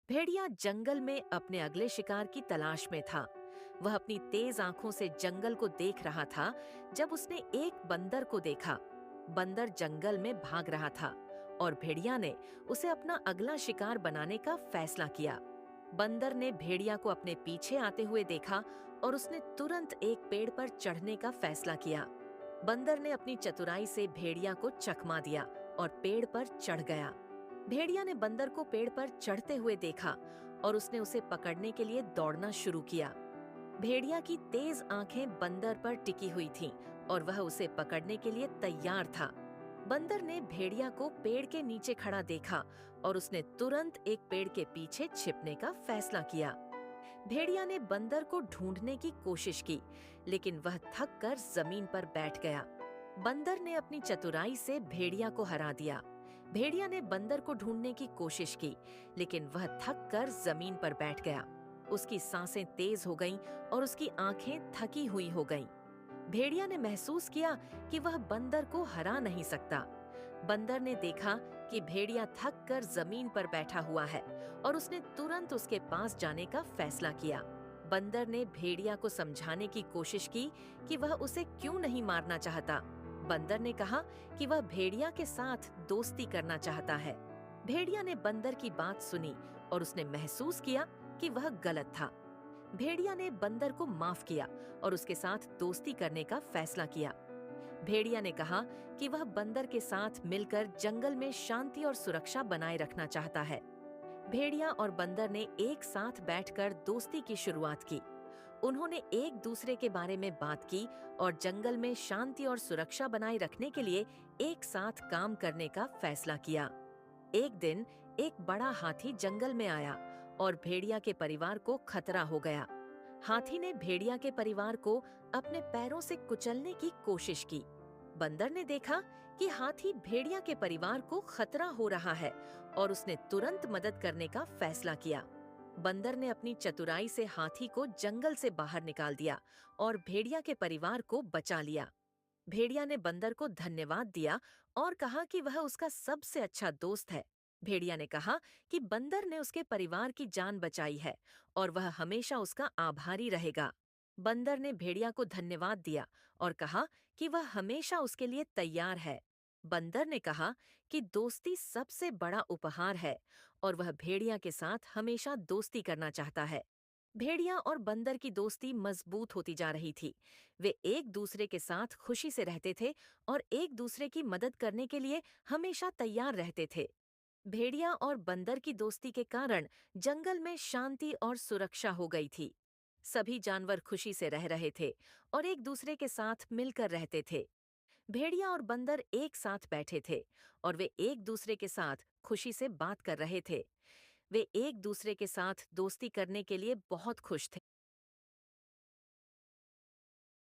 भेड़िया जंगल में अपने अगले शिकार की तलाश में था। वह अपनी तेज आंखों से जंगल को देख रहा था जब उसने एक बंदर को देखा। बंदर जंगल में भाग रहा था और भेड़िया ने उसे अपना अगला शिकार बनाने का फैसला किया। बंदर ने भेड़िया को अपने पीछे आते हुए देखा और उसने तुरंत एक पेड़ पर चढ़ने का फैसला किया। बंदर ने अपनी चतुराई से भेड़िया को चकमा दिया और पेड़ पर चढ़ गया। भेड़िया ने बंदर को पेड़ पर चढ़ते हुए देखा और उसने उसे पकड़ने के लिए दौड़ना शुरू किया। भेड़िया की तेज आंखें बंदर पर टिकी हुई थीं और वह उसे पकड़ने के लिए तैयार था। बंदर ने भेड़िया को पेड़ के नीचे खड़ा देखा और उसने तुरंत एक पेड़ के पीछे छिपने का फैसला किया। भेड़िया ने बंदर को ढूंढने की कोशिश की, लेकिन वह थक कर जमीन पर बैठ गया। बंदर ने अपनी चतुराई से भेड़िया को हरा दिया। भेड़िया ने बंदर को ढूंढने की कोशिश की, लेकिन वह थक कर जमीन पर बैठ गया। उसकी सांसें तेज हो गईं और उसकी आंखें थकी हुई हो गईं। भेड़िया ने महसूस किया कि वह बंदर को हरा नहीं सकता। बंदर ने देखा कि भेड़िया थक कर जमीन पर बैठा हुआ है और उसने तुरंत उसके पास जाने का फैसला किया। बंदर ने भेड़िया को समझाने की कोशिश की कि वह उसे क्यों नहीं मारना चाहता। बंदर ने कहा कि वह भेड़िया के साथ दोस्ती करना चाहता है। भेड़िया ने बंदर की बात सुनी और उसने महसूस किया कि वह गलत था। भेड़िया ने बंदर को माफ किया और उसके साथ दोस्ती करने का फैसला किया। भेड़िया ने कहा कि वह बंदर के साथ मिलकर जंगल में शांति और सुरक्षा बनाए रखना चाहता है। भेड़िया और बंदर ने एक साथ बैठकर दोस्ती की शुरुआत की। उन्होंने एक दूसरे के बारे में बात की और जंगल में शांति और सुरक्षा बनाए रखने के लिए एक साथ काम करने का फैसला किया। एक दिन एक बड़ा हाथी जंगल में आया और भेड़िया के परिवार को खतरा हो गया। हाथी ने भेड़िया के परिवार को अपने पैरों से कुचलने की कोशिश की। बंदर ने देखा कि हाथी भेड़िया के परिवार को खतरा हो रहा है और उसने तुरंत मदद करने का फैसला किया। बंदर ने अपनी चतुराई से हाथी को जंगल से बाहर निकाल दिया और भेड़िया के परिवार को बचा लिया। भेड़िया ने बंदर को धन्यवाद दिया और कहा कि वह उसका सबसे अच्छा दोस्त है। भेड़िया ने कहा कि बंदर ने उसके परिवार की जान बचाई है और वह हमेशा उसका आभारी रहेगा। बंदर ने भेड़िया को धन्यवाद दिया और कहा कि वह हमेशा उसके लिए तैयार है। बंदर ने कहा कि दोस्ती सबसे बड़ा उपहार है और वह भेड़िया के साथ हमेशा दोस्ती करना चाहता है। भेड़िया और बंदर की दोस्ती मजबूत होती जा रही थी। वे एक दूसरे के साथ खुशी से रहते थे और एक दूसरे की मदद करने के लिए हमेशा तैयार रहते थे। भेड़िया और बंदर की दोस्ती के कारण जंगल में शांति और सुरक्षा हो गई थी। सभी जानवर खुशी से रह रहे थे और एक दूसरे के साथ मिलकर रहते थे। भेड़िया और बंदर एक साथ बैठे थे और वे एक दूसरे के साथ खुशी से बात कर रहे थे। वे एक दूसरे के साथ दोस्ती करने के लिए बहुत खुश थे।